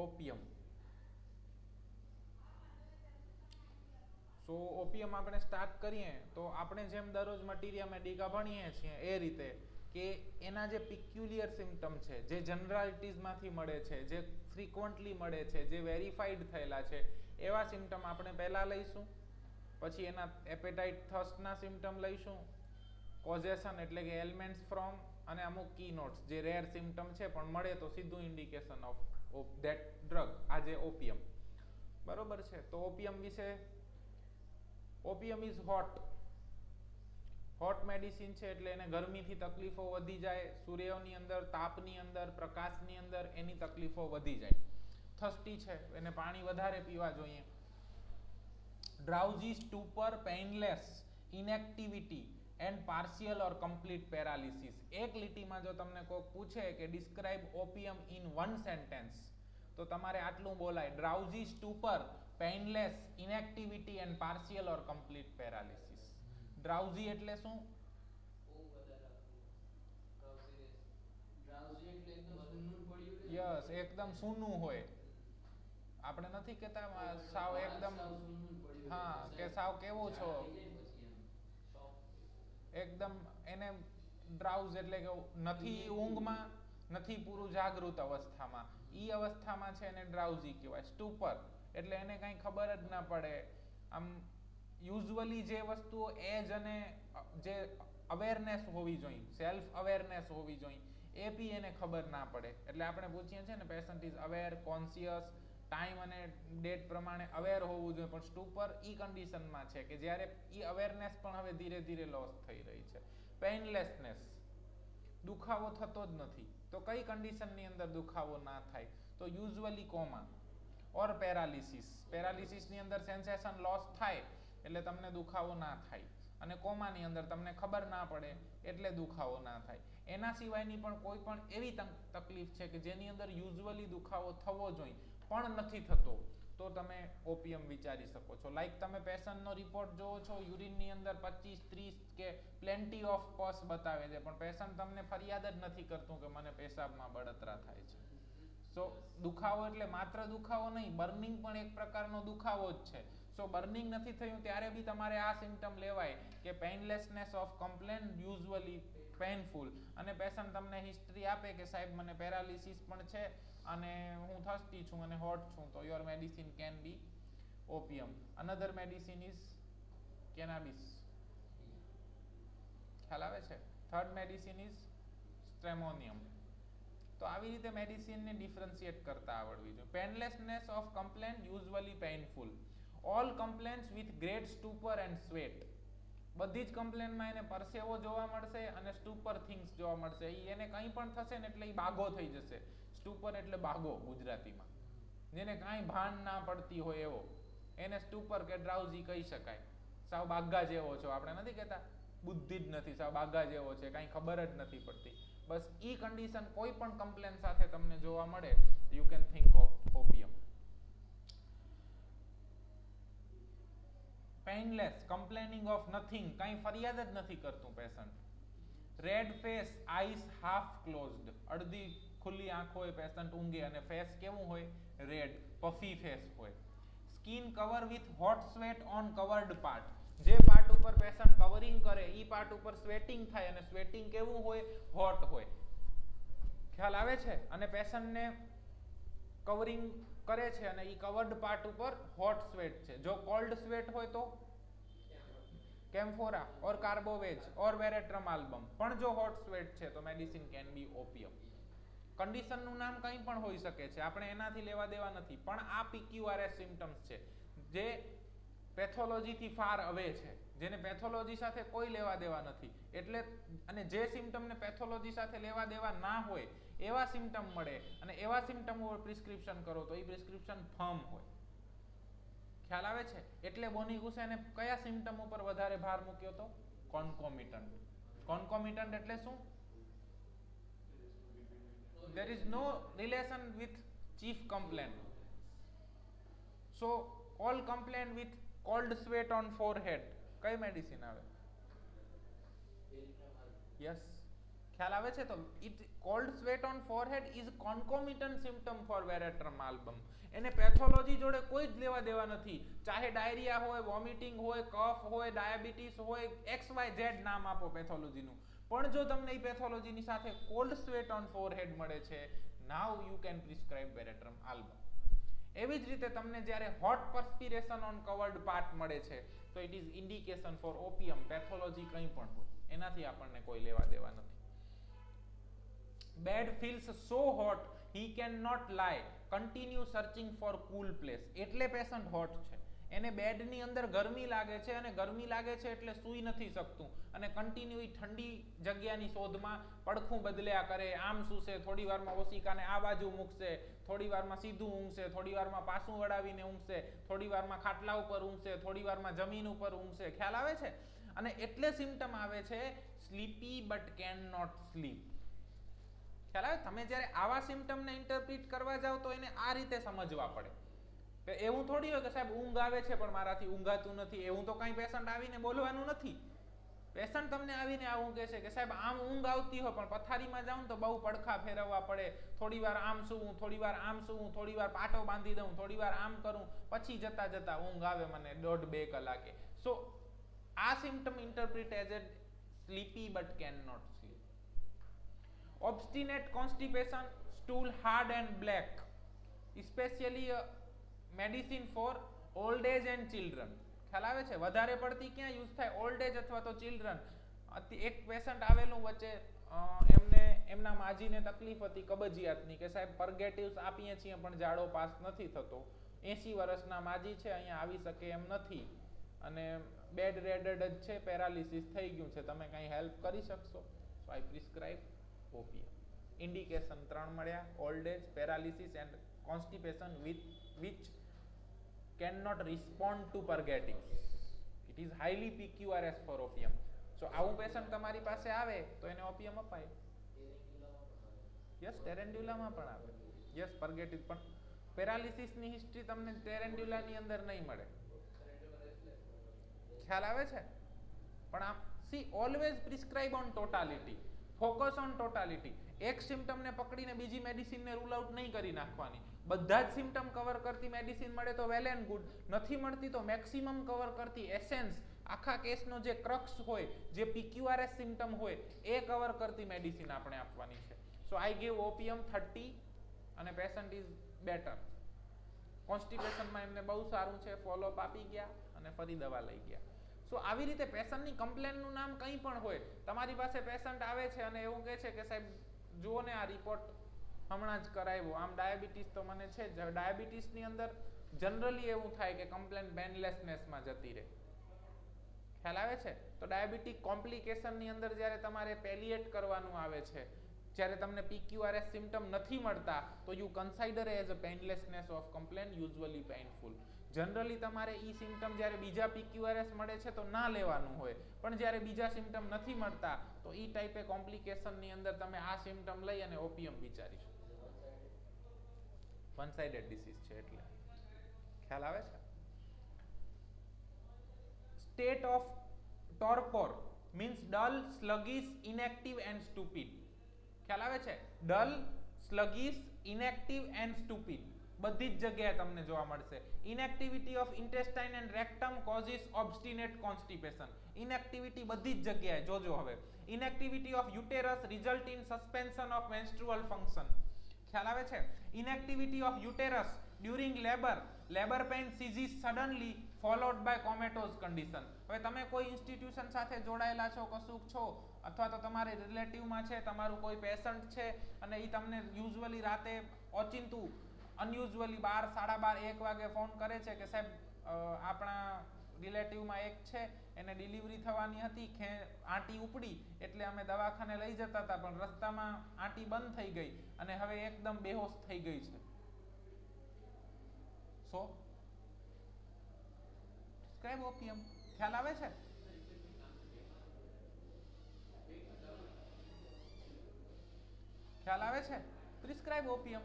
ઓપિયમ. સો ઓપિયમ આપણે સ્ટાર્ટ કરીએ તો આપણે જેમ દરરોજ મટીરિયા મેડિકા ભણીએ છીએ એ રીતે કે એના જે પિક્યુલિયર સિમ્ટમ છે, જે જનરાલિટીઝમાંથી મળે છે, જે ફ્રીક્વન્ટલી મળે છે, જે વેરીફાઈડ થયેલા છે, એવા સિમ્ટમ આપણે પહેલા લઈશું. પછી એના એપેટાઇટ થર્સ્ટના સિમ્ટમ લઈશું, કોઝેશન એટલે કે એલિમેન્ટ્સ ફ્રોમ, અને અમુક કી નોટ્સ જે રેર સિમ્ટમ છે પણ મળે તો સીધું ઇન્ડિકેશન ઓફ ધેટ ડ્રગ, આ જે ઓપિયમ. બરોબર છે. તો ઓપિયમ વિશે, ઓપિયમ ઇઝ હોટ મેડિસિન છે, એટલે એને ગરમીથી તકલીફો વધી જાય, સૂર્યની અંદર, તાપની અંદર, પ્રકાશની અંદર એની તકલીફો વધી જાય. થર્સ્ટી છે, એને પાણી વધારે પીવા જોઈએ. Drowsy, stupor, painless, inactivity and partial or complete paralysis. એક લીટીમાં જો તમને કોઈક પૂછે કે describe opium in one sentence, તો તમારે આટલું બોલાય: drowsy, stupor, painless, inactivity and partial or complete paralysis. Drowsy એટલે શું? યસ, એકદમ સૂનું હોય. આપણે નથી કહેતા સાવ એકદમ, હા, કે સાવ કેવું છો, એકદમ એને ડ્રાઉઝ એટલે કે નથી ઊંઘમાં, નથી પૂરું જાગૃત અવસ્થામાં, ઈ અવસ્થામાં છે એને ડ્રાઉઝી કહેવાય. સ્ટુપર એટલે એને કાંઈ ખબર જ ના પડે. આમ યુઝ્યુઅલી જે વસ્તુઓ એજ અને જે અવેરનેસ હોવી જોઈએ, સેલ્ફ અવેરનેસ હોવી જોઈએ, એ બી એને ખબર ના પડે. એટલે આપણે પૂછીએ છીએ ને, patient is aware, conscious, time અને ડેટ પ્રમાણે અવેર હોવું જોઈએ, પણ સ્ટુપર ઈ કન્ડિશનમાં છે કે જ્યારે ઈ અવેરનેસ પણ હવે ધીરે ધીરે લોસ થઈ રહી છે. પેઇનલેસનેસ, દુખાવો થતો જ નથી. તો કઈ કન્ડિશનની અંદર દુખાવો ના થાય? તો યુઝ્યુઅલી કોમા ઓર પેરાલિસિસ. પેરાલિસિસની અંદર સેન્સેશન લોસ થાય એટલે તમને દુખાવો ના થાય, અને કોમાની અંદર તમને ખબર ના પડે એટલે દુખાવો ના થાય. એના સિવાયની પણ કોઈ પણ એવી તકલીફ છે કે જેની અંદર યુઝ્યુઅલી દુખાવો થવો જોઈએ પણ નથી થતો, તો તમે ઓપિયમ વિચારી શકો છો. લાઈક તમે પેશન્ટનો રિપોર્ટ જોવો છો, યુરિનની અંદર 25, 30 કે પ્લેન્ટી ઓફ પસ બતાવે છે, પણ પેશન્ટ તમને ફરિયાદ જ નથી કરતું કે મને પેશાબમાં બળતરા થાય છે. સો દુખાવો એટલે માત્ર દુખાવો નહીં, બર્નિંગ પણ એક પ્રકારનો દુખાવો જ છે. સો બર્નિંગ નથી થયું ત્યારે બી તમારે આ સિમ્ટમ લેવાય કે પેઇનલેસનેસ ઓફ કમ્પ્લેન, યુઝ્યુઅલી પેઇનફુલ, અને પેશન્ટ તમને હિસ્ટ્રી આપે કે સાહેબ મને પેરાલિસિસ પણ છે અને હું થર્સ્ટી છું અને હોટ છું, તો your medicine can be opium. Another medicine is cannabis. ખ્યાલ આવે છે? Third medicine is stramonium. તો આવી રીતે મેડિસિનને ડિફરન્શિએટ કરતા આવડવી જોઈએ. Painlessness of complain, usually painful. All complaints with great stupor and sweat. બધી જ કમ્પ્લેનમાં એને પરસેવો જોવા મળશે અને સ્ટુપર થિંગ્સ જોવા મળશે. એને કંઈ પણ થશે ને એટલે એ બાગો થઈ જશે. સ્ટુપર એટલે બાગો ગુજરાતીમાં, જેને કાંઈ ભાન ના પડતી હોય એવો, એને સ્ટુપર કે ડ્રાઉઝી કહી શકાય. સાવ બાગા જેવો છો, આપણે નથી કહેતા બુદ્ધિ જ નથી, સાવ બાગા જેવો છે, કાંઈ ખબર જ નથી પડતી. બસ ઈ કન્ડિશન કોઈ પણ કમ્પ્લેન સાથે તમને જોવા મળે, you can think of opium. Painless, complaining of nothing, કાંઈ ફરિયાદ જ નથી કરતું patient. Red face, eyes half closed, અડધી ખુલ્લી આંખો હોય પેશન્ટ ઊંઘે અને ફેસ કેવું હોય? રેડ, પફી ફેસ હોય. Skin cover with hot sweat on covered part. જે પાર્ટ ઉપર પેશન્ટ કવરિંગ કરે ઈ પાર્ટ ઉપર સ્વેટિંગ થાય, અને સ્વેટિંગ કેવું હોય? હોટ હોય. ખ્યાલ આવે છે? અને પેશન્ટને કવરિંગ કરે છે અને ઈ કવર્ડ પાર્ટ ઉપર હોટ સ્વેટ છે. જો કોલ્ડ સ્વેટ હોય તો કેમ્ફોરા ઓર કાર્બોવેજ ઓર વેરેટ્રમ આલ્બમ. પણ જો હોટ સ્વેટ છે તો મેડિસિન કેન બી ઓપિયમ. કન્ડિશનનું નામ કંઈ પણ હોઈ શકે છે, આપણે એનાથી લેવા દેવા નથી, પણ આ PQRS સિમ્ટમ્સ છે જે પેથોલોજીથી ફાર અવે છે, જેને પેથોલોજી સાથે કોઈ લેવા દેવા નથી. એટલે, અને જે સિમ્ટમને પેથોલોજી સાથે લેવા દેવા ના હોય એવા સિમ્ટમ મળે અને એવા સિમ્ટમ ઉપર પ્રિસ્ક્રિપ્શન કરો તો એ પ્રિસ્ક્રિપ્શન ફર્મ હોય. ખ્યાલ આવે છે? એટલે બોની ગુસેને કયા સિમ્ટમ ઉપર વધારે ભાર મૂક્યો તો? કોન્કોમિટન્ટ. કોન્કોમિટન્ટ એટલે શું? there is no relation with chief complaint. So all complaint with cold sweat on forehead, કઈ મેડિસિન આવે? યસ, ખ્યાલ આવે છે? તો it cold sweat on forehead is concomitant symptom for veratrum album. એને પેથોલોજી જોડે કોઈ જ લેવા દેવા નથી. ચાહે ડાયરિયા હોય, વોમિટિંગ હોય, કફ હોય, ડાયાબિટીસ હોય, XYZ નામ આપો પેથોલોજીનું, પણ જો તમને એ પેથોલોજીની સાથે કોલ્ડ સ્વેટ ઓન ફોરહેડ મળે છે, now you can prescribe veratrum album. એવી જ રીતે તમને જ્યારે hot perspiration on covered part મળે છે, તો it is indication for opium. Pathology કંઈ પણ હોય, એનાથી આપણને કોઈ લેવા દેવા નથી. Bed feels so hot he cannot lie, continue searching for cool place. એટલે પેશન્ટ હોટ છે, એને બેડની અંદર ગરમી લાગે છે, અને ગરમી લાગે છે એટલે સૂઈ નથી શકતું, અને કન્ટિન્યુ ઠંડી જગ્યાની શોધમાં પડખું બદલ્યા કરે. આમ સૂશે, થોડી વારમાં ઓશિકાને આ બાજુ મૂકશે, થોડી વારમાં સીધું ઊંઘશે, થોડી વારમાં પાછું વળાવીને ઊંઘશે, થોડી વારમાં ખાટલા ઉપર ઊંઘશે, થોડી વારમાં જમીન ઉપર ઊંઘશે. ખ્યાલ આવે છે? અને એટલે સિમ્પટમ આવે છે sleepy but can not sleep. ખ્યાલ આવે? તમે જ્યારે આવા સિમ્પટમને ઇન્ટરપ્રિટ કરવા જાવ તો એને આ રીતે સમજવા પડે. કે એવું થોડી હોય કે સાહેબ ઊંઘ આવે છે પણ મારાથી ઊંઘાતું નથી. એવું તો કઈ પેશન્ટ આવીને બોલવાનું નથી. પેશન્ટ તમને આવીને આવું કહે છે કે સાહેબ આમ ઊંઘ આવતી હોય પણ પથારીમાં જાઉં તો બહુ પડખા ફેરવવા પડે, થોડી વાર આમ સૂવું, થોડી વાર આમ સૂવું, થોડી વાર પાટો બાંધી દઉં, થોડી વાર આમ કરું, પછી જતા જતા ઊંઘ આવે મને 1.5-2 કલાકે. સો આ symptom interpret as a sleepy but can not sleep. Obstinate constipation, stool hard and black, especially medicine for old age and children. ખ્યાલ આવે છે? વધારે પડતી ક્યાં યુઝ થાય? ઓલ્ડ એજ અથવા તો ચિલ્ડ્રન. એક પેશન્ટ આવેલું વચ્ચે, એમના માજીને તકલીફ હતી કબજિયાતની, કે સાહેબ પરગેટિવ્સ આપીએ છીએ પણ જાડો પાસ નથી થતો. 80 વર્ષના માજી છે, અહીંયા આવી શકે એમ નથી, અને બેડ રેડેડ જ છે, પેરાલિસિસ થઈ ગયું છે, તમે કંઈ હેલ્પ કરી શકશો? સો આઈ પ્રિસ્ક્રાઇબ ઓપિયમ. ઇન્ડિકેશન 3 મળ્યા: old age, paralysis and constipation which cannot respond to purgatives. It is highly PQRS for opium. So આવું પેશન્ટ તમારી પાસે આવે તો એને ઓપિયમ અપાય. યસ, ટેરેન્ડ્યુલામાં પણ આવે. યસ, પર્ગેટિવ. પણ પેરાલિસિસની હિસ્ટ્રી તમને ટેરેન્ડ્યુલાની અંદર નહીં મળે. ખ્યાલ આવે છે? પણ આમ C always prescribe on totality, focus on totality. એક સિમ્પટમને પકડીને બીજી મેડિસિનને રૂલ આઉટ નહીં કરી નાખવાની. બધા જ સિમ્પટમ કવર કરતી મેડિસિન મળે તો વેલ એન્ડ ગુડ, નથી મળતી તો મેક્સિમમ કવર કરતી એસેન્સ, આખા કેસનો જે ક્રક્સ હોય, જે PQRS સિમ્પટમ હોય, એ કવર કરતી મેડિસિન આપણે આપવાની છે. સો આઈ ગીવ ઓપિયમ 30 અને પેશન્ટ ઇઝ બેટર. કોન્સ્ટિપેશનમાં એમને બહુ સારું છે, ફોલોઅપ આપી ગયા અને ફરી દવા લઈ ગયા. સો આવી રીતે પેશન્ટની કમ્પ્લેનનું નામ કંઈ પણ હોય, તમારી પાસે પેશન્ટ આવે છે અને એવું કહે છે કે સાહેબ જુઓ ને આ રિપોર્ટ હમણાં જ કરાવ્યો, આમ ડાયાબિટીસ તો મને છે જ. ડાયાબિટીસની અંદર જનરલી એવું થાય કે કમ્પ્લેન પેનલેસનેસમાં જતી રહે. ખ્યાલ આવે છે? તો ડાયાબિટીક કોમ્પ્લિકેશનની અંદર જ્યારે તમારે પેલિએટ કરવાનું આવે છે, જ્યારે તમને PQRS સિમ્પટમ નથી મળતા, તો you consider as a painlessness of complain, usually painful. Generally તમારે ઈ સિમ્પટમ જ્યારે બીજા PQRS મળે છે તો ના લેવાનું હોય, પણ જ્યારે બીજા સિમ્પટમ નથી મળતા તો ઈ ટાઈપે કોમ્પ્લિકેશનની અંદર તમે આ સિમ્પટમ લઈ અને ઓપિયમ વિચારી શકો. વન સાઇડેડ ડિસીઝ છે એટલે. ખ્યાલ આવે છે? State of torpor means dull, sluggish, inactive and stupid. ખ્યાલ આવે છે? dull, sluggish, inactive and stupid. બધી જ જગ્યાએ તમને જોવા મળશે. inactivity of intestine and rectum causes obstinate constipation. inactivity બધી જ જગ્યાએ જોજો. હવે inactivity of uterus result in suspension of menstrual function. ખ્યાલ આવે છે? inactivity of uterus during labor pain ceases suddenly followed by comatose condition. હવે તમે કોઈ ઇન્સ્ટિટ્યુશન સાથે જોડાયેલા છો, કશુંક છો, અથવા તો તમારે રિલેટિવમાં છે, તમારું કોઈ પેશન્ટ છે અને એ તમને યુઝ્યુઅલી રાતે ઓચિંતું અનયુઝ્યુઅલી 12, 12:30, 1 વાગે ફોન કરે છે કે સાહેબ આપણા રિલેટિવમાં એક છે, એને ડિલિવરી થવાની હતી, આંટી ઉપડી એટલે અમે દવાખાને લઈ જતા હતા, પણ રસ્તામાં આંટી બંધ થઈ ગઈ અને હવે એકદમ બેહોશ થઈ ગઈ છે. સો સ્ક્રાઇબ ઓપિયમ. ખ્યાલ આવે છે? ખ્યાલ આવે છે? પ્રિસ્ક્રાઇબ ઓપિયમ.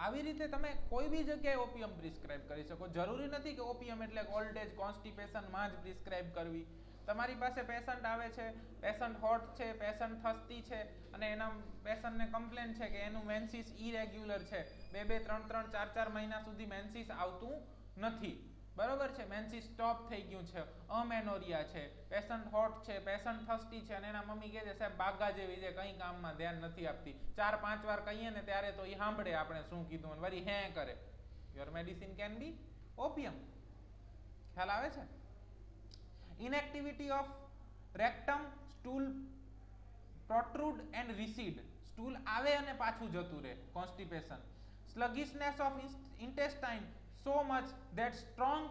આવી રીતે તમે કોઈ બી જગ્યાએ ઓપિયમ પ્રિસ્ક્રાઇબ કરી શકો. જરૂરી નથી કે ઓપિયમ એટલે ઓલ્ડ એજ કોન્સ્ટિપેશનમાં જ પ્રિસ્ક્રાઇબ કરવી. તમારી પાસે પેશન્ટ આવે છે, પેશન્ટ હોટ છે, પેશન્ટ થર્સ્ટી છે અને એના પેશન્ટને કમ્પ્લેન છે કે એનું મેન્સિસ ઇરેગ્યુલર છે, 2-3 4 મહિના સુધી મેન્સિસ આવતું નથી, બરોબર છે, મેન્સિસ સ્ટોપ થઈ ગયું છે, અમેનોરિયા છે, પેશન્ટ હોટ છે, પેશન્ટ થર્સ્ટી છે અને એના મમ્મી કહે છે સાહેબ બાગા જેવી છે, કંઈ કામમાં ધ્યાન નથી આપતી, 4-5 વાર કહીએ ને ત્યારે તો એ સાંભળે આપણે શું કીધું અને વળી હે કરે. Your medicine can be opium. ખ્યાલ આવે છે? Inactivity of rectum, stool protrude and recede, stool આવે અને પાછું જતું રહે, constipation. Sluggishness of intestine so much that strong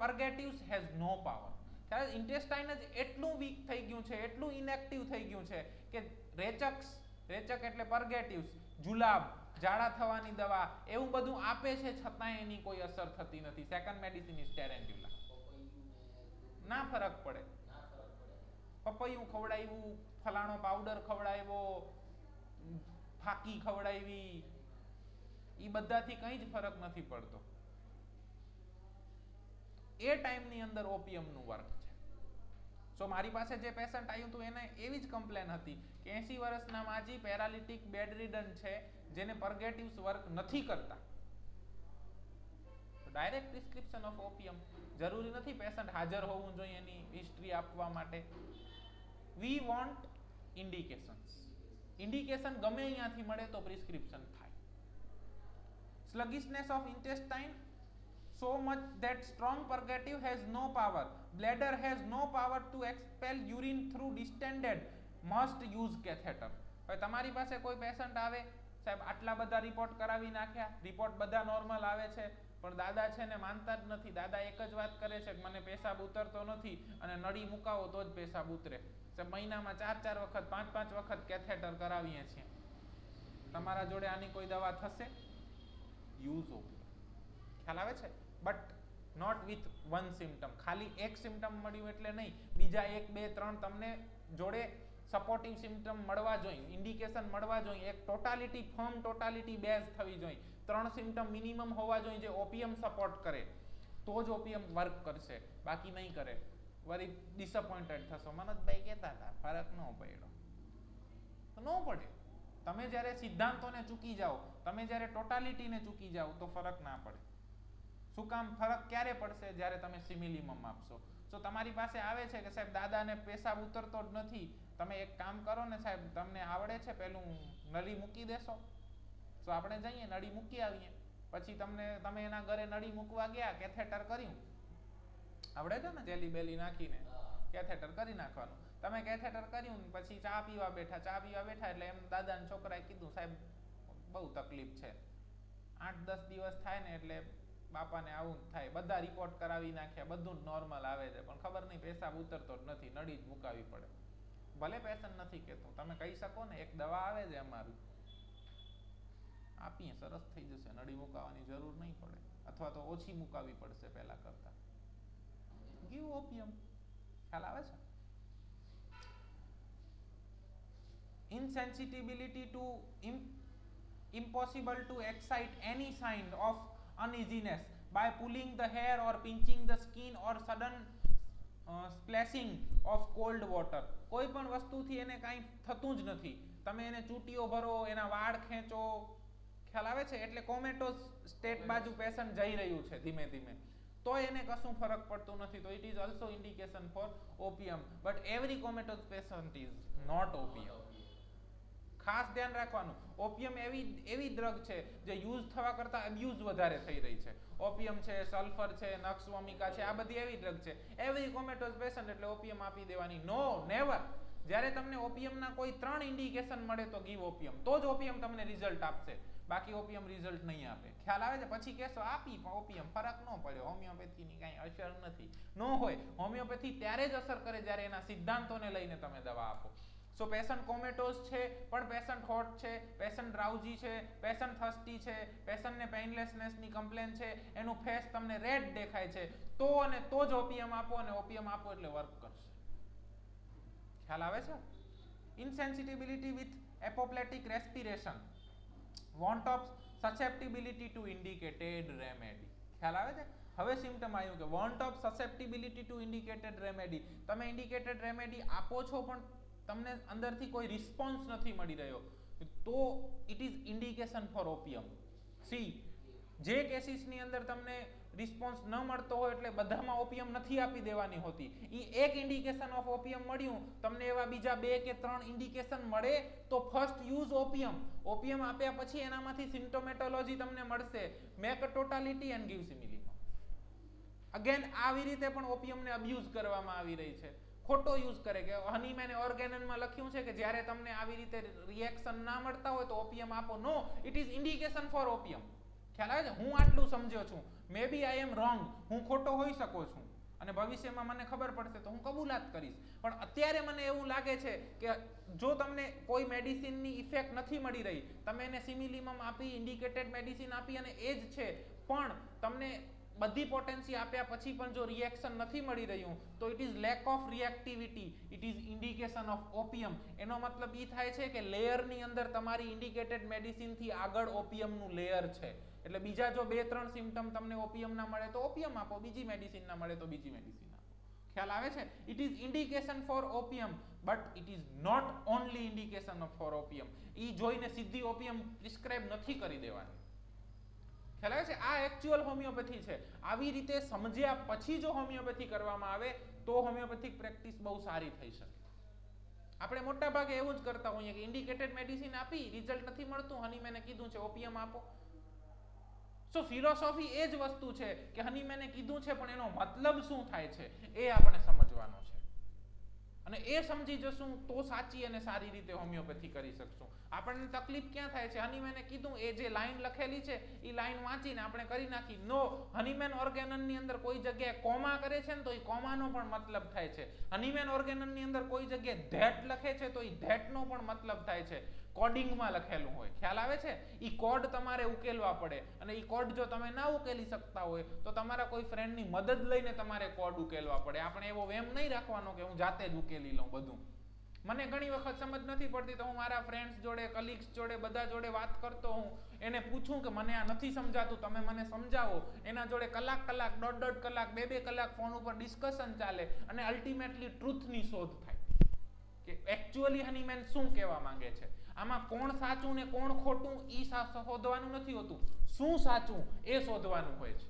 purgatives has no power. ત્યારે ઇન્ટેસ્ટાઇન જ એટલું વીક થઈ ગયું છે, એટલું ઇનએક્ટિવ થઈ ગયું છે કે રેચક એટલે પર્ગેટિવ્સ, જુલાબ, ઝાડા થવાની દવા, એવું બધું આપે છે છતાં એની કોઈ અસર થતી નથી. Second medicine is tarentula. ના ફરક પડે. પપૈયું ખવડાવ્યું, ફલાણો પાવડર ખવડાવ્યો, ફાકી ખવડાવી, એ બધાથી કંઈ જ ફરક નથી પડતો. એ ટાઈમની અંદર ઓપિયમનું વર્ક છે. સો મારી પાસે જે પેશન્ટ આવ્યું હતું એને એવી જ કમ્પ્લેન હતી કે 80 વર્ષના માજી પેરાલિટિક બેડરિડન છે, જેને પર્ગેટિવ્સ વર્ક નથી કરતા. Direct prescription of opium. જરૂરી નથી પેશન્ટ હાજર હોવું જોઈએ એની હિસ્ટ્રી આપવા માટે. We want indications. ઇન્ડિકેશન ગમે અહીંયાથી મળે તો પ્રિસ્ક્રિપ્શન થાય. Sluggishness of intestine so much that strong purgative has no power, bladder has no power to expel urine through distended, must use catheter. હવે તમારી પાસે કોઈ પેશન્ટ આવે, સાહેબ આટલા બધા રિપોર્ટ કરાવી નાખ્યા, રિપોર્ટ બધા નોર્મલ આવે છે, પણ દાદા છે ને માનતા જ નથી. દાદા એક જ વાત કરે છે કે મને પેશાબ ઉતરતો નથી અને નળી મુકાવો તો જ પેશાબ ઉતરે. મહિનામાં 4 વખત 5 વખત કેથેટર કરાવીએ છીએ. તમારા જોડે આની કોઈ દવા થશે? Use opium. ખ્યાલ આવે છે? But not with one symptom. ખાલી એક સિમ્ટમ મળ્યું એટલે નહીં, બીજા 1, 2, 3 તમને જોડે સપોર્ટિવ સિમ્ટમ મળવા જોઈએ, ઇન્ડિકેશન મળવા જોઈએ, એક ટોટાલિટી, ફર્મ ટોટાલિટી બેઝ થવી જોઈએ. 3 સિમ્ટમ મિનિમમ હોવા જોઈએ જે ઓપિયમ સપોર્ટ કરે, તો જ ઓપિયમ વર્ક કરશે, બાકી નહીં કરે. વળી ડિસઅપોઇન્ટેડ થશો. મનોજભાઈ કહેતા હતા ફરક ન પડ્યો. તો ન પડે. તમે જ્યારે સિદ્ધાંતોને ચૂકી જાઓ, તમે જ્યારે ટોટાલિટીને ચૂકી જાઓ તો ફરક ના પડે. શું કામ? ફરક ક્યારે પડશે? જ્યારે તમે સિમિલિમમ આપશો. તો તમારી પાસે આવે છે કે સાહેબ દાદાને પેશાબ ઉતરતો જ નથી, તમે એક કામ કરો ને સાહેબ, તમને આવડે છે પેલું નળી મૂકી દેશો? તો આપણે જઈએ નળી મૂકી આવીએ. પછી તમે એના ઘરે નળી મૂકવા ગયા, કેથેટર કર્યું, આવડે છે ને, જેલી બેલી નાખીને કેથેટર કરી નાખવાનું. તમે કેથેટર કર્યું, પછી ચા પીવા બેઠા એટલે એમ દાદાના છોકરાએ કીધું સાહેબ બહુ તકલીફ છે, 8-10 દિવસ થાય ને એટલે બાપાને આવું થાય. બધા રિપોર્ટ કરાવી નાખ્યા, બધું નોર્મલ આવે છે, પણ ખબર નહીં પેશાબ ઉતરતો જ નથી, નળી જ મુકાવી પડે. ભલે પેશન્ટ નથી કહેતો, તમે કહી શકો ને એક દવા આવે છે અમારું, આપીએ સરસ થઈ જશે, નળી મુકાવાની જરૂર નહીં પડે, અથવા તો ઓછી મુકાવી પડશે પહેલા કરતા. ગીવ ઓપિયમ. ખ્યાલ આવે છે? Insensitivity to impossible to excite any sign of uneasiness by pulling the hair or pinching the skin or sudden splashing of cold water. કોઈ પણ વસ્તુથી એને કાંઈ થતું જ નથી. તમે એને ચૂંટીઓ ભરો, એના વાળ ખેંચો, ખ્યાલ આવે છે? એટલે કોમેટોસ સ્ટેટ બાજુ પેશન્ટ જઈ રહ્યું છે ધીમે ધીમે, તો એને કશું ફરક પડતું નથી. તો it is also indication for opium. But every comatose patient is not opium. ખાસ ધ્યાન રાખવાનું. ઓપિયમ એવી ડ્રગ છે જે યુઝ થવા કરતા અબ્યુઝ વધારે થઈ રહી છે. ઓપિયમ છે, સલ્ફર છે, નક્સ વોમિકા છે, આ બધી એવી ડ્રગ છે. એવરી કોમેટોસ પેશન્ટ એટલે ઓપિયમ આપી દેવાની? નો, નેવર. જ્યારે તમને ઓપિયમના કોઈ 3 ઇન્ડિકેશન મળે તો ગીવ ઓપિયમ, તો જ ઓપિયમ તમને રિઝલ્ટ આપશે, બાકી ઓપિયમ રિઝલ્ટ નહીં આપે. ખ્યાલ આવે છે? પછી કહેશો આપી પણ ઓપિયમ ફરક ન પડ્યો, હોમિયોપેથીની કાંઈ અસર નથી. ન હોય. હોમિયોપેથી ત્યારે જ અસર કરે જ્યારે એના સિદ્ધાંતોને લઈને તમે દવા આપો. સો પેશન્ટ કોમેટોસ છે, પણ પેશન્ટ હોટ છે, પેશન્ટ ડ્રાઉઝી છે, પેશન્ટ થર્સ્ટી છે, પેશન્ટને પેઇનલેસનેસની કમ્પ્લેન છે, એનું ફેસ તમને રેડ દેખાય છે, તો અને તો જ ઓપિયમ આપો, અને ઓપિયમ આપો એટલે વર્ક કરશે. ખ્યાલ આવે છે? Insensibility with apoplectic respiration, want of susceptibility to indicated remedy. ખ્યાલ આવે છે? હવે સિમ્પટમ આવ્યું કે want of susceptibility to indicated remedy. તમે ઇન્ડિકેટેડ રેમેડી આપો છો પણ તમને અંદરથી કોઈ રિસ્પોન્સ નથી મળી રહ્યો, તો it is indication for opium. See, જે કેસીસની અંદર તમને રિસ્પોન્સ ન મળતો હોય એટલે બધામાં ઓપિયમ નથી આપી દેવાની હોતી. એ એક ઇન્ડિકેશન ઓફ ઓપિયમ મળ્યું, તમને એવા બીજા 2 કે 3 ઇન્ડિકેશન મળે તો ફર્સ્ટ યુઝ ઓપિયમ. ઓપિયમ આપ્યા પછી એનામાંથી સિમ્પ્ટોમેટોલોજી તમને મળશે. Make a totality and give simillimum. Again આવી રીતે પણ ઓપિયમને અબ્યુઝ કરવામાં આવી રહી છે, ખોટો યુઝ કરે કે હનીમેન ઓર્ગેનનમાં લખ્યું છે કે જ્યારે તમને આવી રીતે રિએક્શન ના મળતા હોય તો ઓપિયમ આપો. નો, ઇટ ઇઝ ઇન્ડિકેશન ફોર ઓપિયમ. ખ્યાલ આવે છે? હું આટલું સમજ્યો છું. મે બી આઈ એમ રોંગ, હું ખોટો હોઈ શકો છું અને ભવિષ્યમાં મને ખબર પડશે તો હું કબૂલાત કરીશ, પણ અત્યારે મને એવું લાગે છે કે જો તમને કોઈ મેડિસિનની ઇફેક્ટ નથી મળી રહી, તમે એને સિમિલીમમ આપી, ઇન્ડિકેટેડ મેડિસિન આપી અને એ જ છે, પણ તમને બધી પોટેન્સી આપ્યા પછી પણ જો રિએક્શન નથી મળી રહ્યું તો it is lack of reactivity, it is indication of opium. એનો મતલબ એ થાય છે કે લેયરની અંદર તમારી ઇન્ડિકેટેડ મેડિસિનથી આગળ ઓપિયમનું લેયર છે. એટલે બીજા જો 2-3 સિમ્પટમ તમને ઓપિયમ ના મળે તો ઓપિયમ આપો, બીજી મેડિસિન ના મળે તો બીજી મેડિસિન આપો. ખ્યાલ આવે છે? It is indication for opium, but it is not only indication for opium. એ જોઈને સીધી ઓપિયમ પ્રિસ્ક્રાઇબ નથી કરી દેવાની. ખ્યાલ આવે છે? આ એક્ચ્યુઅલ હોમિયોપેથી છે. આવી રીતે સમજ્યા પછી જો હોમિયોપેથી કરવામાં આવે તો હોમિયોપેથિક પ્રેક્ટિસ બહુ સારી થઈ શકે. આપણે મોટા ભાગે એવું જ કરતા હોઈએ કે ઇન્ડિકેટેડ મેડિસિન આપી, રિઝલ્ટ નથી મળતું, હનીમેને કીધું છે ઓપિયમ આપો. સો ફિલોસોફી એ જ વસ્તુ છે કે હનીમેને કીધું છે પણ એનો મતલબ શું થાય છે એ આપણે સમજવાનો છે, અને એ સમજી જશું તો સાચી અને સારી રીતે હોમિયોપેથી કરી શકશું. આપણને તકલીફ ક્યાં થાય છે? હનીમેને કીધું એ જે લાઈન લખેલી છે એ લાઈન વાંચીને આપણે કરી નાખી. નો, હનીમેન ઓર્ગેનનની અંદર કોઈ જગ્યાએ કોમા કરે છે ને તો એ કોમાનો પણ મતલબ થાય છે. હનીમેન ઓર્ગેનનની અંદર કોઈ જગ્યાએ ધેટ લખે છે તો એ ધેટનો પણ મતલબ થાય છે. કોડિંગમાં લખેલું હોય. ખ્યાલ આવે છે? એ કોડ તમારે ઉકેલવા પડે, અને એ કોડ જો તમે ના ઉકેલી શકતા હોય તો તમારા કોઈ ફ્રેન્ડની મદદ લઈને તમારે કોડ ઉકેલવા પડે. આપણે એવો વેમ નહીં રાખવાનો કે હું જાતે જ ઉકેલી લઉં બધું. મને ઘણી વખત સમજ નથી પડતી તો હું મારા ફ્રેન્ડ્સ જોડે, કલીગ્સ જોડે, બધા જોડે વાત કરતો હું, એને પૂછું કે મને આ નથી સમજાતું, તમે મને સમજાવો. એના જોડે કલાક, 1.5 કલાક, 2 કલાક ફોન ઉપર ડિસ્કશન ચાલે અને અલ્ટિમેટલી ટ્રુથની શોધ થાય કે એકચ્યુઅલી હનીમેન શું કહેવા માંગે છે. આમાં કોણ સાચું ને કોણ ખોટું ઈ શોધવાનું નથી હોતું, શું સાચું એ શોધવાનું હોય છે.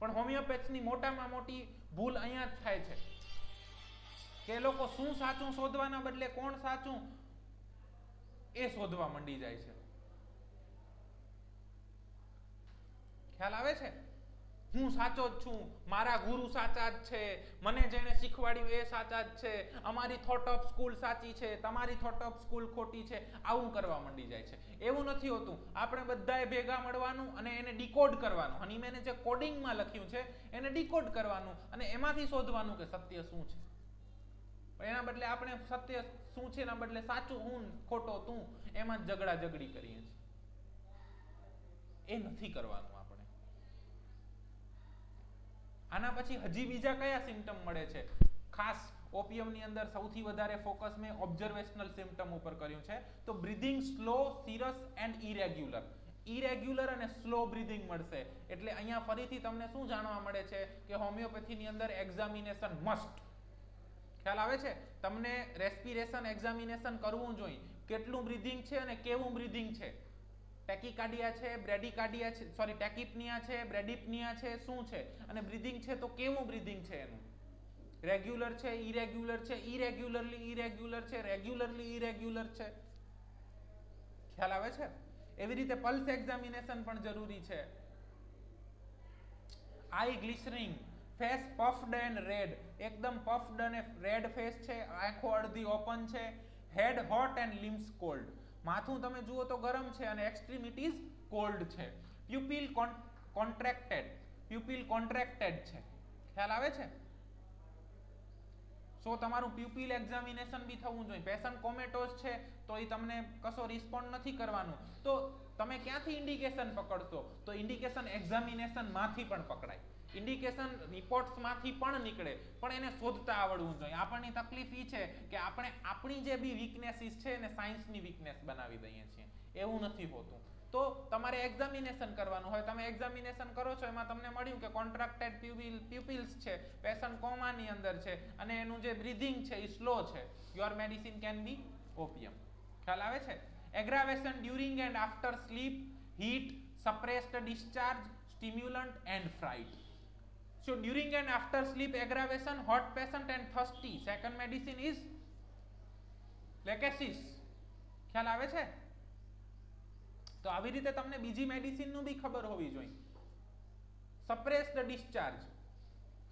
પણ હોમિયોપેથની મોટામાં મોટી ભૂલ અહીંયા જ થાય છે કે એ લોકો શું સાચું શોધવાના બદલે કોણ સાચું એ શોધવા માંડી જાય છે. ખ્યાલ આવે છે? હું સાચો જ છું, મારા ગુરુ સાચા જ છે, મને જેને શીખવાડ્યું એ સાચા જ છે, અમારી થોટ ઓફ સ્કૂલ સાચી છે, તમારી થોટ ઓફ સ્કૂલ ખોટી છે, આવું કરવા માંડી જાય છે. એવું નથી હોતું. આપણે બધાએ ભેગા મળવાનું અને એને ડીકોડ કરવાનું. હનીમેને જે કોડિંગમાં લખ્યું છે એને ડીકોડ કરવાનું અને એમાંથી શોધવાનું કે સત્ય શું છે. એના બદલે આપણે સત્ય શું છે એના બદલે સાચું હું, ખોટો તું, એમાં ઝઘડા ઝઘડી કરીએ છીએ. એ નથી કરવાનું. આના પછી હજી બીજા કયા સિમ્પટમ મળે છે? ખાસ ઓપિયમની અંદર સૌથી વધારે ફોકસ મેં ઓબ્ઝર્વેશનલ સિમ્પટમ ઉપર કર્યું છે. તો breathing slow, serous and irregular. Irregular અને સ્લો બ્રીધિંગ મળશે. એટલે અહીંયા ફરીથી તમને શું જાણવા મળે છે કે હોમિયોપેથીની અંદર એક્ઝામિનેશન મસ્ટ. ખ્યાલ આવે છે? તમને રેસ્પિરેશન એક્ઝામિનેશન કરવું જોઈએ. કેટલું બ્રીધિંગ છે અને કેવું બ્રીધિંગ છે. ટેકીકાર્ડિયા છે, બ્રેડિકાર્ડિયા છે, સોરી ટેકિપનિયા છે, બ્રેડિપનિયા છે, શું છે, અને બ્રીધિંગ છે તો કેવું બ્રીધિંગ છે એનું. રેગ્યુલર છે, ઇરેગ્યુલર છે, ઇરેગ્યુલરલી ઇરેગ્યુલર છે, રેગ્યુલરલી ઇરેગ્યુલર છે. ખ્યાલ આવે છે? એવી રીતે પલ્સ એક્ઝામિનેશન પણ જરૂરી છે. આઈ ગ્લિસરિંગ, ફેસ પફડ એન્ડ રેડ, એકદમ પફડ અને રેડ ફેસ છે, આંખો અડધી ઓપન છે, હેડ હોટ એન્ડ લિમ્સ કોલ્ડ. માથું તમે જુઓ તો ગરમ છે અને એક્સ્ટ્રીમિટીઝ કોલ્ડ છે. પ્યુપિલ કોન્ટ્રેક્ટેડ, પ્યુપિલ કોન્ટ્રેક્ટેડ છે. ખ્યાલ આવે છે? સો તમારું પ્યુપિલ એક્ઝામિનેશન બી થવું જોઈએ. પેશન્ટ કોમેટોસ છે તો એ તમને કશો રિસ્પોન્ડ નથી કરવાનું, તો તમે ક્યાંથી ઇન્ડિકેશન પકડશો? તો ઇન્ડિકેશન એક્ઝામિનેશન માંથી પણ પકડાય, ઇન્ડિકેશન રિપોર્ટ્સ માંથી પણ નીકળે, પણ એને શોધતા આવડવું જોઈએ. આપણની તકલીફ એ છે કે આપણે આપણી જે બી વીકનેસીસ છે એને સાયન્સની વીકનેસ બનાવી દઈએ છીએ. એવું નથી હોતું. તો તમારે એક્ઝામિનેશન કરવાનું હોય. તમે એક્ઝામિનેશન કરો છો એમાં તમને મળ્યું કે કોન્ટ્રાક્ટેડ પ્યુપિલ્સ છે, પેશન્ટ કોમાની અંદર છે અને એનું જે બ્રીધિંગ છે એ સ્લો છે. Your medicine can be opium. ખ્યાલ આવે છે? Aggravation during and after sleep, heat, suppressed discharge, stimulant and fright. So during and after sleep aggravation, hot patient and thirsty. Second medicine is Lachesis. ખ્યાલ આવે છે? તો આવી રીતે તમને બીજી મેડિસિન નું બી ખબર હોવી જોઈએ. સપ્રેસ્ડ ડિસ્ચાર્જ,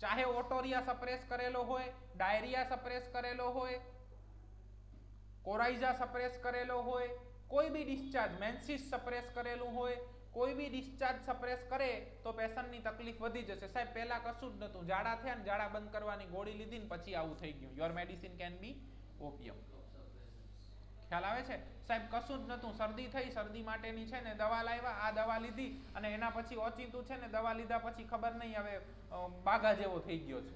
ચાહે ઓટોરિયા સપ્રેસ કરેલો હોય, ડાયરિયા સપ્રેસ કરેલો હોય, કોરાઇઝા સપ્રેસ કરેલો હોય, કોઈ બી ડિસ્ચાર્જ, મેન્સિસ સપ્રેસ કરેલું હોય, કોઈ બી ડિસ્ચાર્જ સપ્રેસ કરે તો પેશન્ટની તકલીફ વધી જશે. સાહેબ પહેલા કશું જ નતું, ઝાડા થયા ને ઝાડા બંધ કરવાની ગોળી લીધી ને પછી આવું થઈ ગયું. Your medicine can be opium. ખ્યાલ આવે છે? સાહેબ કશું જ નતું, શરદી થઈ, શરદી માટેની છે ને દવા લાવ્યા, આ દવા લીધી અને એના પછી ઓચિંતું છે ને દવા લીધા પછી ખબર નહીં હવે બાઘા જેવો થઈ ગયો છે.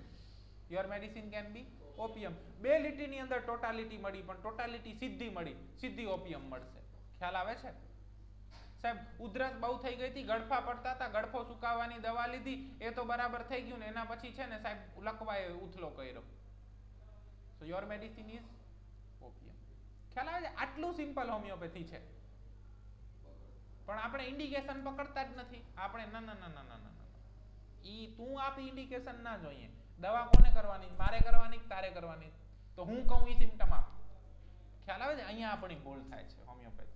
Your medicine can be opium. 2 લીટીની અંદર ટોટાલિટી મળી પણ ટોટાલિટી સીધી મળી, સીધી ઓપિયમ મળશે. ખ્યાલ આવે છે? સાહેબ ઉધરસ બહુ થઈ ગઈ હતી, ગળફા પડતા હતા, ગળફો સુકાવવાની દવા લીધી, એ તો બરાબર થઈ ગયું ને એના પછી છે ને સાહેબ લકવાએ ઉથલો કર્યો. So your medicine is opium. ખ્યાલ આવે છે? આટલું સિમ્પલ હોમિયોપેથી છે પણ આપણે ઇન્ડિકેશન પકડતા જ નથી. આપણે ના ના ના ના ના ના ઈ તું આપી ઇન્ડિકેશન ના જોઈએ. દવા કોને કરવાની? મારે કરવાની, તારે કરવાની. તો હું કહું ઈ સિમ્પટમ આપ. ખ્યાલ આવે છે? અહીંયા આપણી ભૂલ થાય છે homeopathy.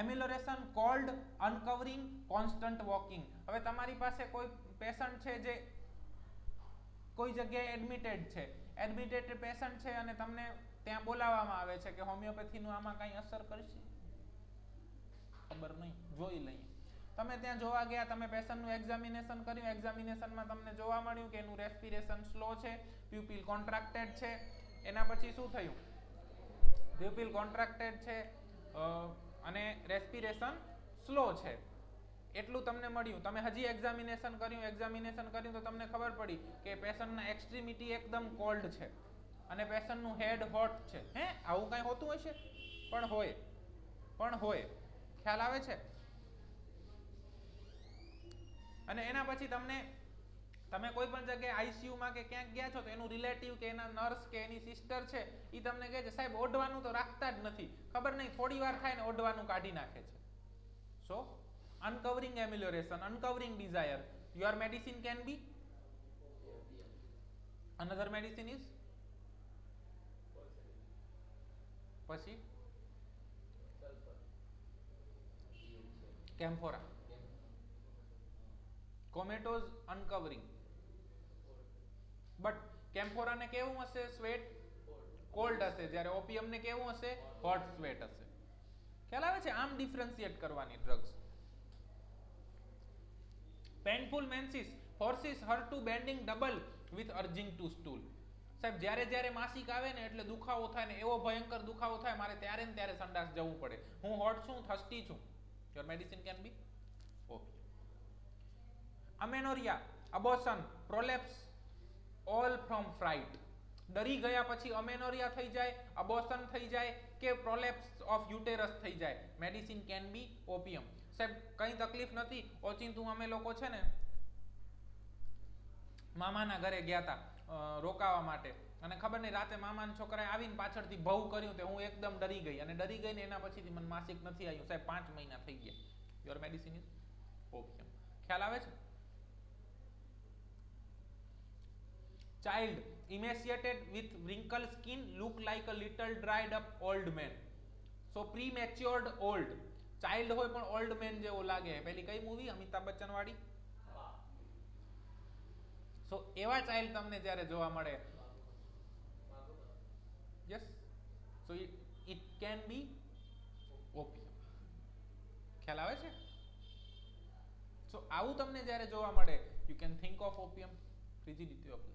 Amelioration, cold, uncovering, constant walking. હવે તમારી પાસે કોઈ પેશન્ટ છે જે કોઈ જગ્યાએ એડમિટેડ છે, એડમિટેડ પેશન્ટ છે અને તમને ત્યાં બોલાવવામાં આવે છે કે હોમિયોપેથીનું આમાં કઈ અસર કરશે? ખબર નહીં, જોઈ લઈએ. તમે ત્યાં જોવા ગયા, તમે પેશન્ટનું એક્ઝામિનેશન કર્યું, એક્ઝામિનેશનમાં તમને જોવા મળ્યું કે એનું રેસ્પિરેશન સ્લો છે, પ્યુપિલ કોન્ટ્રાક્ટેડ છે. એના પછી શું થયું? પ્યુપિલ કોન્ટ્રાક્ટેડ છે અને રેસ્પિરેશન સ્લો છે. એટલું તમને મળ્યું. તમે હજી એક્ઝામિનેશન કર્યું તો તમને ખબર પડી કે પેશન્ટના એક્સ્ટ્રીમિટી એકદમ કોલ્ડ છે અને પેશન્ટનું હેડ હોટ છે. હે, આવું કઈ હોતું હશે? પણ હોય. ખ્યાલ આવે છે? અને એના પછી તમે કોઈ પણ જગ્યાએ આઈસીયુ માં કે ક્યાંક ગયા છો તો એનું રિલેટિવ કે એના નર્સ કે એની સિસ્ટર છે ઈ તમને કહે છે સાહેબ ઓઢવાનું તો રાખતા જ નથી, ખબર નહીં થોડી વાર થાય ને ઓઢવાનું કાઢી નાખે છે. સો uncovering amelioration, uncovering desire. Your medicine can be another medicine is પછી camphora, comatose uncovering. But camphora ને કેવું હશે? સ્વેટ કોલ્ડ હશે, જ્યારે ઓપિયમ ને કેવું હશે? હોટ સ્વેટ હશે. ખ્યાલ આવે છે? આમ ડિફરન્શિએટ કરવાની drugs. Painful menses forces her to bending double with urging to stool. સાહેબ જ્યારે માસિક આવે ને એટલે દુખાવો થાય ને એવો ભયંકર દુખાવો થાય મારે ત્યારે ને ત્યારે સંડાસ જવું પડે. હું હોટ છું, થર્સ્ટી છું. Your medicine can be okay. Amenorrhea, abortion, prolapse, all from fright. ડરી ગયા પછી અમેનોરિયા થઈ જાય, અબોર્શન થઈ જાય કે પ્રોલેપ્સ ઓફ યુટેરસ થઈ જાય. Medicine can be opium. સાહેબ કઈ તકલીફ નથી, ઓચિંતું અમે લોકો છે ને મામાના ઘરે ગયા હતા રોકાવા માટે અને ખબર નહીં રાતે મામાના છોકરાએ આવીને પાછળથી ભવ કર્યું તે હું એકદમ ડરી ગઈ અને ડરી ગઈ ને એના પછીથી મને માસિક નથી આવ્યું. સાહેબ 5 મહિના થઈ ગયા. Your medicine is opium. ખ્યાલ આવે છે? Child emaciated with wrinkled skin look like a little dried up old man. So prematured old. Child હોય પણ old man જેવો લાગે. પેલી કઈ મૂવી અમિતાભ બચ્ચન વાળી? સો એવા ચાઇલ્ડ તમને જ્યારે જોવા મળે, yes, so it can be opium. ખ્યાલ આવે છે? સો આવું તમને જ્યારે જોવા મળે you can think of opium, rigidity of life.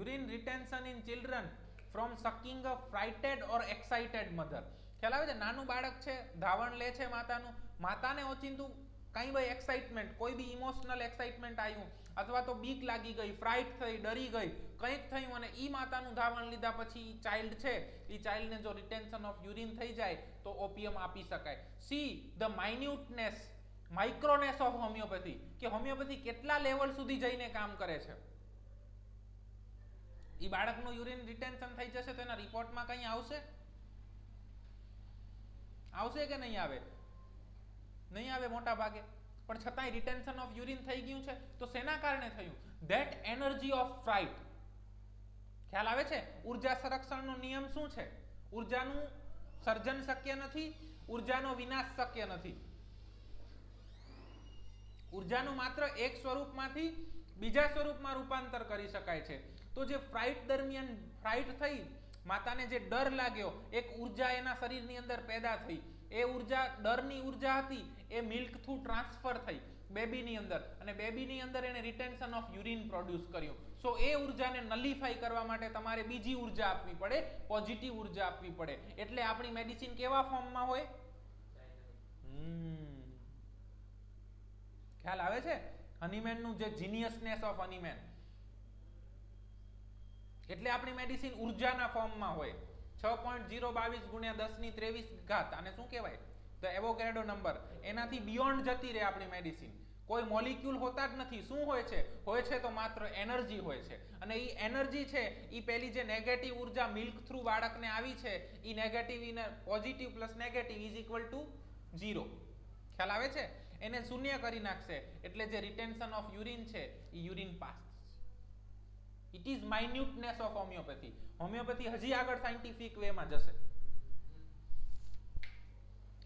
Urine retention in children from sucking a frightened or excited mother. ખ્યાલ આવે છે? નાનું બાળક છે, ધાવણ લે છે માતાનું, માતાને ઓચિંતું કઈ ભાઈ એક્સાઇટમેન્ટ, કોઈ બી ઇમોશનલ એક્સાઇટમેન્ટ આવ્યું અથવા તો બીક લાગી ગઈ, ફ્રાઇટ થઈ, ડરી ગઈ, કંઈક થયું અને ઈ માતાનું ધાવણ લીધા પછી ચાઇલ્ડ છે, ઈ ચાઇલ્ડને જો રિટેન્શન ઓફ યુરિન થઈ જાય તો ઓપિયમ આપી શકાય. સી ધ માઇન્યુટનેસ, માઇક્રોનેસ ઓફ હોમિયોપેથી, કે હોમિયોપેથી કેટલા લેવલ સુધી જઈને કામ કરે છે. ઈ બાળકનું યુરિન રિટેન્શન થઈ જશે તો એના રિપોર્ટમાં કંઈ આવશે? આવશે કે નહીં આવે? નહીં આવે મોટા ભાગે. પણ છતાંય રિટેન્શન ઓફ યુરિન થઈ ગયું છે તો શેના કારણે થયું? That energy of fright. ખ્યાલ આવે છે? ઉર્જા સંરક્ષણનો નિયમ શું છે? ઉર્જાનું સર્જન શક્ય નથી, ઉર્જાનો વિનાશ શક્ય નથી. ઉર્જાનું માત્ર એક સ્વરૂપમાંથી બીજા સ્વરૂપમાં રૂપાંતર કરી શકાય છે. તો જે ફ્રાઇટ દરમિયાન ફ્રાઇટ થઈ, માતાને જે ડર લાગ્યો, એક ઉર્જા એના શરીરની અંદર પેદા થઈ. એ ઉર્જા, ડરની ઉર્જા હતી, એ મિલ્ક થ્રુ ટ્રાન્સફર થઈ બેબીની અંદર, અને બેબીની અંદર એને રિટેન્શન ઓફ યુરિન પ્રોડ્યુસ કર્યું. સો એ ઉર્જાને નલિફાઈ કરવા માટે તમારે બીજી ઉર્જા આપવી પડે, પોઝિટિવ ઉર્જા આપવી પડે. એટલે આપણી મેડિસિન કેવા ફોર્મમાં હોય? ખ્યાલ આવે છે? હનીમેનનું જે જીનિયસનેસ ઓફ હનીમેન, એટલે આપણી મેડિસિન ઉર્જાના ફોર્મમાં હોય. 6.022 ગુણ્યા 10 ની 23 ઘાત, આને શું કહેવાય? The Avogadro number. એનાથી બિયોન્ડ જતી રહે આપણી મેડિસિન. કોઈ મોલિક્યુલ હોતા જ નથી. શું હોય છે? હોય છે તો માત્ર એનર્જી હોય છે. અને એ એનર્જી છે, એ પેલી જે નેગેટિવ ઉર્જા મિલ્ક થ્રુ બાળકને આવી છે, એ negative, positive plus negative is equal to 0. ખ્યાલ આવે છે? એને શૂન્ય કરી નાખશે. એટલે જે રિટેન્શન ઓફ યુરિન છે એ urine pass. It is minuteness of homeopathy. Homeopathy હજી આગળ સાયન્ટિફિક વેમાં જશે.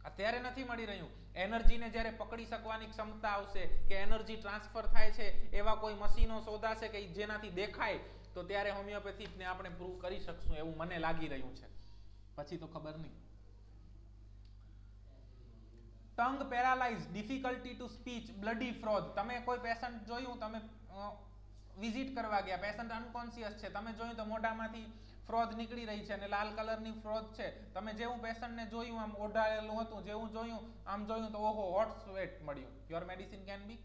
અત્યારે નથી મળી રહ્યું. એનર્જીને જ્યારે પકડી શકવાની ક્ષમતા આવશે, કે એનર્જી ટ્રાન્સફર થાય છે એવા કોઈ મશીનો શોધાશે કે જેનાથી દેખાય, તો ત્યારે હોમિયોપેથિકને આપણે પ્રૂવ કરી શકશું એવું મને લાગી રહ્યું છે. પછી તો ખબર નહીં. Tongue paralyse, difficulty to speech, bloody froth. તમે કોઈ પેશન્ટ જોયું, તમે વિઝિટ કરવા ગયા, પેશન્ટ અનકોન્શિયસ છે, તમે જોયું તો મોઢામાંથી ફ્રોથ નીકળી રહી છે અને લાલ કલરની ફ્રોથ છે. તમે જેવું પેશન્ટને જોયું, આમ ઓઢાયેલું હતું, જેવું જોયું આમ જોયું તો ઓહો, હોટ સ્વેટ મળ્યું. Your medicine can be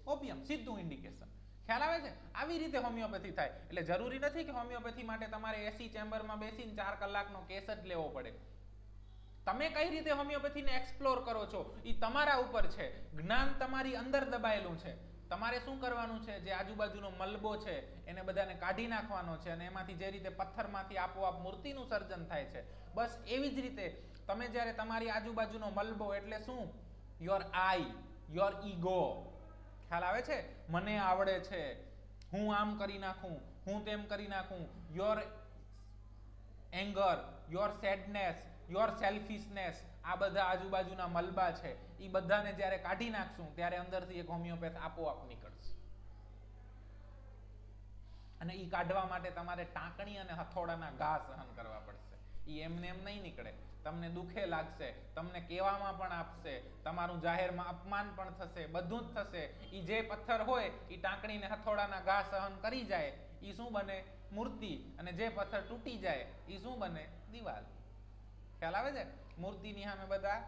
opium. સીધું ઇન્ડિકેશન. ખ્યાલ આવે છે? આવી રીતે હોમિયોપેથી થાય. એટલે જરૂરી નથી કે હોમિયોપેથી માટે તમારે એસી ચેમ્બરમાં બેસીને 4 કલાકનો કેસ જ લેવો પડે. તમે કઈ રીતે હોમિયોપેથીને એક્સપ્લોર કરો છો એ તમારા ઉપર છે. જ્ઞાન તમારી અંદર દબાયેલું છે. તમારે શું કરવાનું છે? જે આજુબાજુનો મલબો છે એને બધાને કાઢી નાખવાનો છે, અને એમાંથી જે રીતે પથ્થરમાંથી આપોઆપ મૂર્તિનું સર્જન થાય છે, બસ એવી જ રીતે તમે જ્યારે તમારી આજુબાજુનો મલબો, એટલે શું? Your I, your ego. ખ્યાલ આવે છે? મને આવડે છે, હું આમ કરી નાખું, હું તેમ કરી નાખું. Your anger, your sadness, your selfishness, આ બધા આજુબાજુના મલબા છે. એ બધાને જ્યારે કાઢી નાખશું ત્યારે અંદરથી એક હોમિયોપેથ આપોઆપ નીકળશે. અને એ કાઢવા માટે તમારે ટાંકણી અને હથોડાના ઘા સહન કરવા પડશે. એ એમને એમ નહીં નીકળે. તમને દુખે લાગશે, તમને કહેવામાં પણ આપશે, તમારું જાહેરમાં અપમાન પણ થશે, બધું જ થશે. એ જે પથ્થર હોય એ ટાંકણીને હથોડાના ઘા સહન કરી જાય, એ શું બને? મૂર્તિ. અને જે પથ્થર તૂટી જાય એ શું બને? દિવાલ. ખ્યાલ આવે છે? મૂર્તિની સામે બધા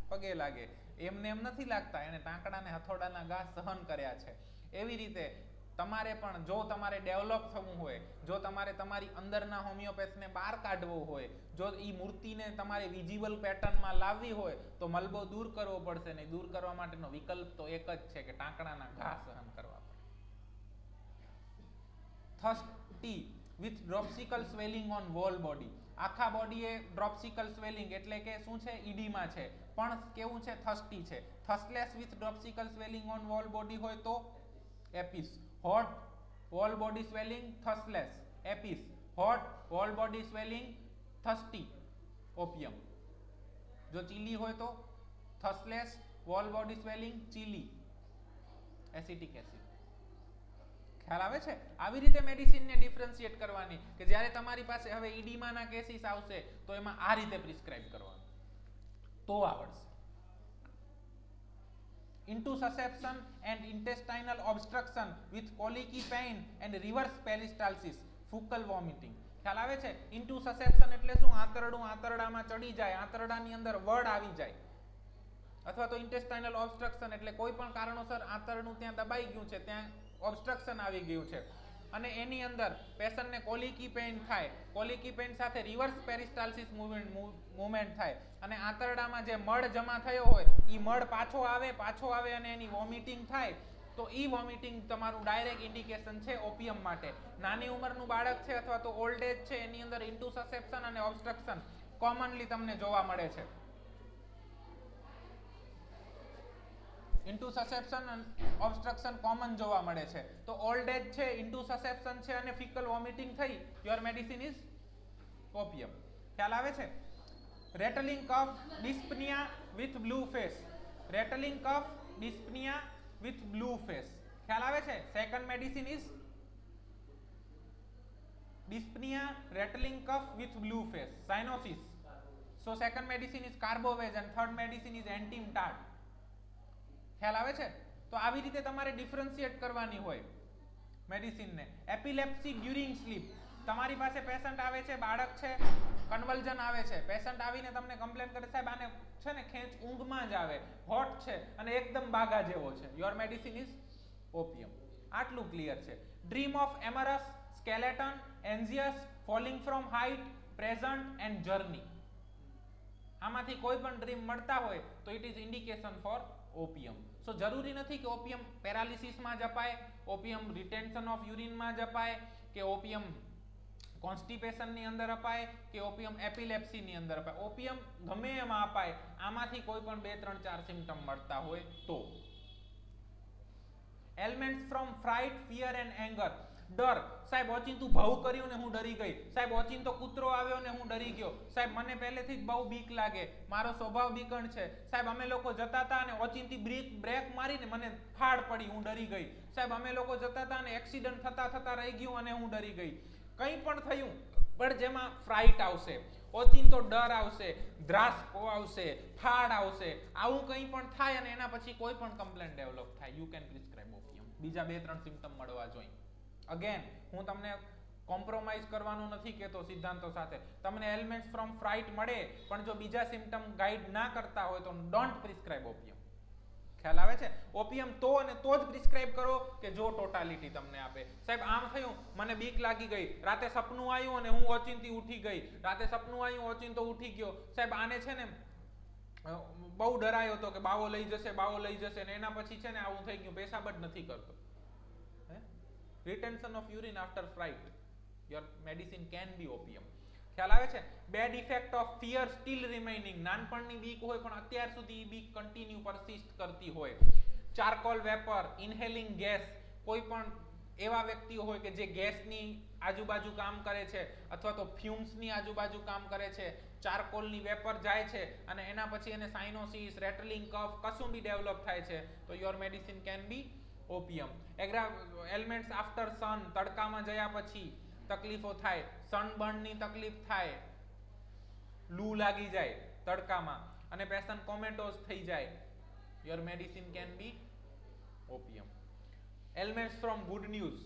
પગે લાગે. એમને એમ નથી લાગતા, એને ટાંકડાને હથોડાના ઘા સહન કર્યા છે. એવી રીતે તમારે પણ, જો તમારે ડેવલપ થવું હોય, જો તમારે તમારી અંદરના હોમિયોપેથને બહાર કાઢવો હોય, જો એ મૂર્તિને તમારે વિઝિબલ પેટર્નમાં લાવવી હોય, તો મલબો દૂર કરવો પડશે. ને દૂર કરવા માટેનો વિકલ્પ તો એક જ છે કે ટાંકડાના ઘા સહન કરવા પડે. Thirsty with dropsical swelling on whole body. આખા બોડીએ ડ્રોપ્સિકલ સ્વેલિંગ, એટલે કે શું છે? ઈડીમાં છે, પણ કેવું છે? થર્સ્ટી છે. Thirstless with dropsical swelling on whole body હોય તો apis. Hot whole body swelling, thirstless, apis. Hot whole body swelling, thirsty, opium. જો ચીલી હોય તો thirstless whole body swelling, chilly, acetic acid. ખ્યાલ આવે છે? આવી રીતે મેડિસિનને ડિફરન્શિએટ કરવાની, કે જ્યારે તમારી પાસે હવે ઈડીમાના કેસીસ આવશે તો એમાં આ રીતે પ્રિસ્ક્રાઇબ કરવાનું, તો આવડશે. Intussusception and intestinal obstruction with colicky pain and reverse peristalsis, fecal vomiting. ખ્યાલ આવે છે? Intussusception એટલે શું? આંતરડું આંતરડામાં ચડી જાય, આંતરડાની અંદર વડ આવી જાય. અથવા તો ઇન્ટેસ્ટાઇનલ ઓબ્સ્ટ્રક્શન એટલે કોઈ પણ કારણોસર આંતરડું ત્યાં દબાઈ ગયું છે, ત્યાં ઓબ્સ્ટ્રક્શન આવી ગયું છે અને એની અંદર પેશન્ટને કોલિકી પેઇન થાય, કોલિકી પેઇન સાથે રિવર્સ પેરિસ્ટાલ્સિસ મૂવમેન્ટ થાય અને આંતરડામાં જે મળ જમા થયો હોય એ મળ પાછો આવે અને એની વોમિટિંગ થાય, તો એ વોમિટિંગ તમારું ડાયરેક્ટ ઇન્ડિકેશન છે ઓપિયમ માટે. નાની ઉંમરનું બાળક છે અથવા તો ઓલ્ડ એજ છે એની અંદર ઇન્ટુસસેપ્શન અને ઓબ્સ્ટ્રક્શન કોમનલી તમને જોવા મળે છે. ઇન્ટુસસેપ્શન અને ઓબ્સ્ટ્રક્શન કોમન જોવા મળે છે. તો ઓલ્ડ એજ છે, ઇન્ટુસસેપ્શન છે અને ફિકલ વોમિટિંગ થઈ, યોર મેડિસિન ઇઝ ઓપિયમ. ખ્યાલ આવે છે? Rattling cough, dyspnoea with blue face. Rattling cough, dyspnoea with blue face. ખ્યાલ આવે છે? Second medicine is dyspnea, rattling cough with blue face, cyanosis. So second medicine is Carbovage and third medicine is Antim-Tard. ખ્યાલ આવે છે? તો આવી રીતે તમારે ડિફરન્શિએટ કરવાની હોય મેડિસિન ને. Epilepsy during sleep. તમારી પાસે પેશન્ટ આવે છે, બાળક છે, કન્વલ્ઝન આવે છે, પેશન્ટ આવીને તમને કમ્પ્લેન કરે સાહેબ આને છે ને ખેંચ ઊંઘમાં જ આવે, હોટ છે અને એકદમ બાગા જેવો છે, યોર મેડિસિન ઇઝ ઓપિયમ. આટલું ક્લિયર છે. Dream of amorous, skeleton, anxious, falling from height, present and journey. આમાંથી કોઈ પણ ડ્રીમ મળતા હોય તો ઇટ ઇઝ ઇન્ડિકેશન ફોર ઓપિયમ. સો જરૂરી નથી કે ઓપિયમ પેરાલિસિસમાં જ અપાય, ઓપિયમ રિટેન્શન ઓફ યુરિનમાં જ અપાય, કે ઓપિયમ કોન્સ્ટિપેશનની અંદર અપાય, કે ઓપિયમ એપિલેપ્સીની અંદર અપાય. ઓપિયમ ગમે એમાં અપાય, આમાંથી કોઈ પણ 2, 3, 4 સિમ્પટમ મળતા હોય તો. Ailments from fright, fear and anger. ડર. સાહેબ ઓચિંતું ભાવ કર્યું ને હું ડરી ગઈ, સાહેબ ઓચિંતો કૂતરો આવ્યો ને હું ડરી ગયો, સાહેબ મને પહેલેથી જ બહુ બીક લાગે, મારો સ્વભાવ બીકણ છે, સાહેબ અમે લોકો જતા હતા અને ઓચિંતી બ્રેક મારીને મને ફાડ પડી, હું ડરી ગઈ, સાહેબ અમે લોકો જતા હતા અને એક્સિડન્ટ થતા રહી ગયું અને હું ડરી ગઈ. કંઈ પણ થયું પણ જેમાં ફ્રાઇટ આવશે, ઓચિંતો ડર આવશે, ધ્રાસકો આવશે, ફાડ આવશે, આવું કંઈ પણ થાય અને એના પછી કોઈ પણ કમ્પ્લેન્ટ ડેવલપ થાય, યુ કેન પ્રિસ્ક્રાઇબ ઓપિયમ. બીજા 2, 3 સિમ્પટમ મળવા જોઈએ. અગેન હું તમને કોમ્પ્રોમાઇઝ કરવાનું નથી કહેતો સિદ્ધાંતો સાથે. તમને એલિમેન્ટ્સ ફ્રોમ ફ્રાઇટ મળે પણ જો બીજા સિમ્પટમ ગાઈડ ના કરતા હોય તો ડોન્ટ પ્રિસ્ક્રાઇબ ઓપિયમ. ખ્યાલ આવે છે? ઓપિયમ તો અને તો જ પ્રિસ્ક્રાઇબ કરો કે જો ટોટાલિટી તમને આપે. સાહેબ આમ થયું, મને બીક લાગી ગઈ, રાતે સપનું આવ્યું અને હું ઓચિંતી ઉઠી ગઈ, રાતે સપનું આવ્યું ઓચિંતો ઉઠી ગયો, સાહેબ આને છે ને બહુ ડરાયો હતો કે બાવો લઈ જશે ને એના પછી છે ને આવું થઈ ગયું, પેશાબ જ નથી કરતો. Retention of urine after fright, your medicine can be opium. ખ્યાલ આવે છે? Bad effect of fear still remaining. નાનપણની બીક હોય પણ અત્યાર સુધી એ બીક કન્ટિન્યુ પરસિસ્ટ કરતી હોય. Charcoal vapour, inhaling gas. કોઈ પણ એવા વ્યક્તિઓ હોય કે જે ગેસની આજુબાજુ કામ કરે છે અથવા તો ફ્યુમ્સની આજુબાજુ કામ કરે છે, ચારકોલની વેપર જાય છે અને એના પછી એને સાઇનોસિસ, રેટલિંગ કફ કશું બી ડેવલપ થાય છે તો your medicine can be opium. Elements after sun. તડકામાં જયા પછી તકલીફો થાય, સનબર્નની તકલીફ થાય, લૂ લાગી જાય તડકામાં અને પેશન્ટ કોમેટોઝ થઈ જાય, your medicine can be opium. Elements from good news.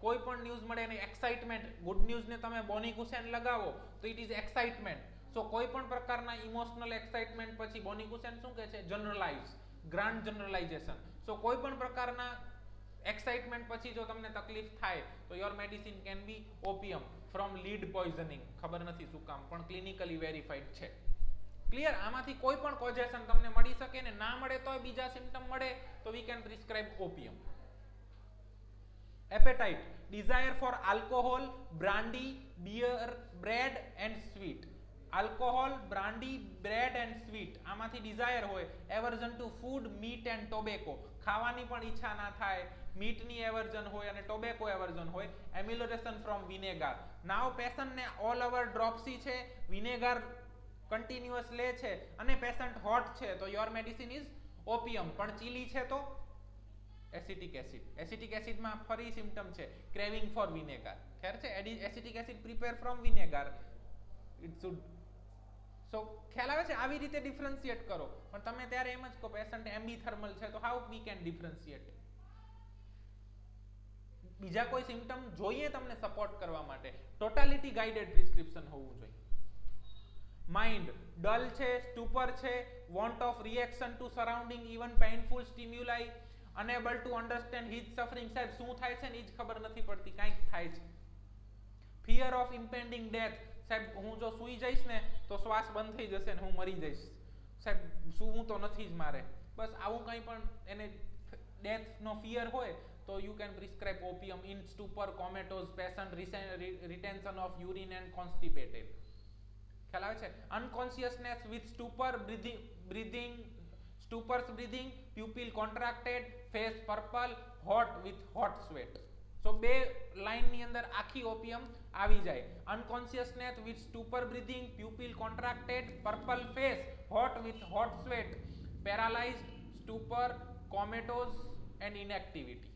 કોઈ પણ ન્યૂઝ મળે એની એક્સાઇટમેન્ટ. ગુડ ન્યૂઝને તમે બોની કુસેન લગાવો તો ઇટ ઇઝ એક્સાઇટમેન્ટ. સો કોઈ પણ પ્રકારના ઇમોશનલ એક્સાઇટમેન્ટ પછી બોની કુસેન શું કહે છે? Generalise, grand generalisation. સો કોઈ પણ પ્રકારના એક્સાઇટમેન્ટ પછી જો તમને તકલીફ થાય તો your medicine can be opium from lead poisoning. ખબર નથી શું કામ પણ ક્લિનિકલી વેરીફાઈડ છે. ક્લિયર? આમાંથી કોઈ પણ કોઝેશન તમને મળી શકે ને ના મળે તો બીજા સિમ્પટમ મળે તો we can prescribe opium. Appetite. Desire for alcohol, brandy, beer, bread and sweet. Alcohol, brandy, bread and sweet. આમાંથી ડિઝાયર હોય. Aversion to food, meat and tobacco. ખાવાની પણ ઈચ્છા ના થાય, મીટની એવર્ઝન હોય અને ટોબેકો એવર્ઝન હોય. એમ્યુલોરેશન ફ્રોમ વિનેગાર. નાવ પેશન્ટને ઓલ ઓવર ડ્રોપ્સી છે, વિનેગાર કન્ટિન્યુઅસ લે છે અને પેશન્ટ હોટ છે તો યોર મેડિસિન ઇઝ ઓપિયમ. પણ ચીલી છે તો એસિટિક એસિડ. એસિટિક એસિડમાં ફરી સિમ્પટમ છે ક્રેવિંગ ફોર વિનેગાર. ખ્યાલ છે? Acetic acid prepare from vinegar. It should. So ખ્યાલ આવે છે? આવી રીતે ડિફરન્શિએટ કરો. પણ તમે ત્યારે એમ જ કહો પેશન્ટ એમ્બીથર્મલ છે તો હાઉ વી કેન ડિફરન્શિએટ. બીજા કોઈ સિમ્પટમ જોઈએ તમને સપોર્ટ કરવા માટે. ટોટાલિટી ગાઇડેડ પ્રિસ્ક્રિપ્શન હોવું જોઈએ. માઇન્ડ ડલ છે, સ્ટુપર છે, want of reaction to surrounding even painful stimuli, unable to understand his suffering. સાહેબ શું થાય છે ને એ જ ખબર નથી પડતી, કાંઈક થાય છે. Fear of impending death. સાહેબ હું જો સૂઈ જઈશ ને તો શ્વાસ બંધ થઈ જશે ને હું મરી જઈશ. સાહેબ સૂવું તો નથી જ મારે. બસ આવું કંઈ પણ એને ડેથ નો ફિયર હોય તો you can prescribe opium in stupor, comatose patient, retention of urine and constipated. ખ્યાલ આવે છે? Unconsciousness with stupor, stupors breathing, pupil contracted, face purple, hot with hot sweat. So બે લાઈન ની અંદર આખી ઓપિયમ આવી જાય. Unconsciousness with stupor breathing, pupil contracted, purple face, hot with hot sweat, paralysed, stupor, comatose and inactivity.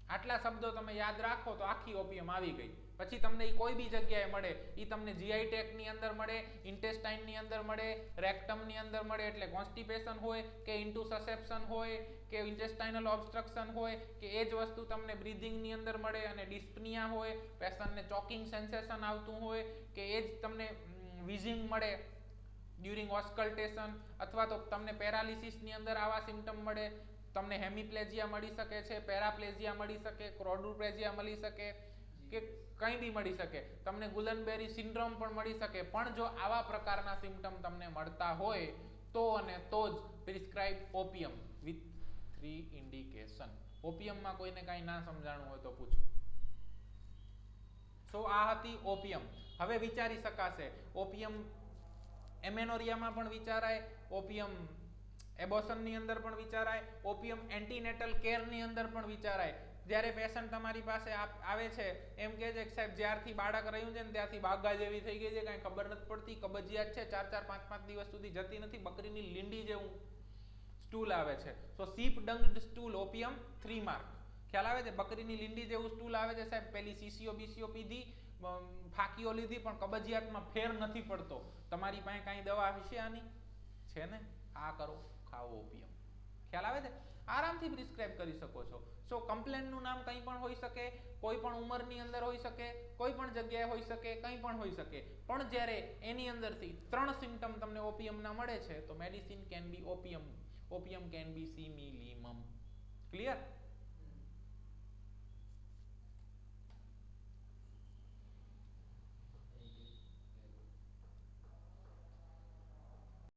આટલા શબ્દો તમે યાદ રાખો તો આખી ઓપિયમ આવી ગઈ. પછી તમને કોઈ બી જગ્યાએ મળે, એ તમને જીઆઈ ટેક ની અંદર મળે, ઇન્ટેસ્ટાઇન ની અંદર મળે, રેક્ટમ ની અંદર મળે, એટલે કોન્સ્ટિપેશન હોય કે ઇન્ટુસસેપ્શન હોય કે ઇન્ટેસ્ટાઇનલ ઓબ્સ્ટ્રક્શન હોય કે એ જ વસ્તુ તમને બ્રીધિંગ ની અંદર મળે અને ડિસ્પનિયા હોય, પેશન્ટને ચોકિંગ સેન્સેશન આવતું હોય કે એ જ તમને વિઝિંગ મળે ડ્યુરિંગ ઓસ્કલ્ટેશન, અથવા તો તમને પેરાલિસિસ ની અંદર આવા સિમ્ટમ મળે, તમને હેમિપ્લેજિયા મળી શકે છે, પેરાપ્લેજિયા મળી શકે, ક્રોડુપ્લેજિયા મળી શકે કે કંઈ બી મળી શકે, તમને ગુલનબેરી સિન્ડ્રોમ પણ મળી શકે. પણ જો આવા પ્રકારના સિમ્ટમ તમને મળતા હોય તો અને તો જ પ્રિસ્ક્રાઇબ ઓપિયમ વિથ 3 ઇન્ડિકેશન. ઓપિયમમાં કોઈને કાંઈ ના સમજાણું હોય તો પૂછો. સો આ હતી ઓપિયમ. હવે વિચારી શકાશે ઓપિયમ એમેનોરિયામાં પણ વિચારાય, ઓપિયમ એબોર્શન ની અંદર પણ વિચારાય, ઓપિયમ એન્ટીનેટલ કેર ની અંદર પણ વિચારાય. જ્યારે પેશન્ટ તમારી પાસે આવે છે એમ કહે છે કે સાહેબ જ્યારથી બાળક રહ્યું છે ને ત્યારથી બાગા જેવી થઈ ગઈ છે, કાંઈ ખબર નથી પડતી, કબજિયાત છે, 4-4, 5-5 દિવસ સુધી જતી નથી, બકરીની લીંડી જેવું સ્ટૂલ આવે છે. સો સીપ ડંગ્ડ સ્ટૂલ, ઓપિયમ 3 માર્ક. ખ્યાલ આવે છે? બકરીની લીંડી જેવું સ્ટૂલ આવે છે સાહેબ, પેલી સીસીઓ બીસીઓ પીધી, ફાકીઓ લીધી પણ કબજિયાતમાં ફેર નથી પડતો. તમારી પાસે કાંઈ દવા હશે આની? છે ને? આ કરો, ખાઓ ઓપિયમ. ખ્યાલ આવે છે? આરામથી પ્રિસ્ક્રાઇબ કરી શકો છો. સો કમ્પ્લેનનું નામ કંઈ પણ હોઈ શકે, કોઈ પણ ઉંમરની અંદર હોઈ શકે, કોઈ પણ જગ્યાએ હોઈ શકે, કંઈ પણ હોઈ શકે. પણ જ્યારે એની અંદરથી 3 સિમ્ટમ તમને ઓપિયમના મળે છે તો medicine can be opium. Opium can be simillimum. Clear?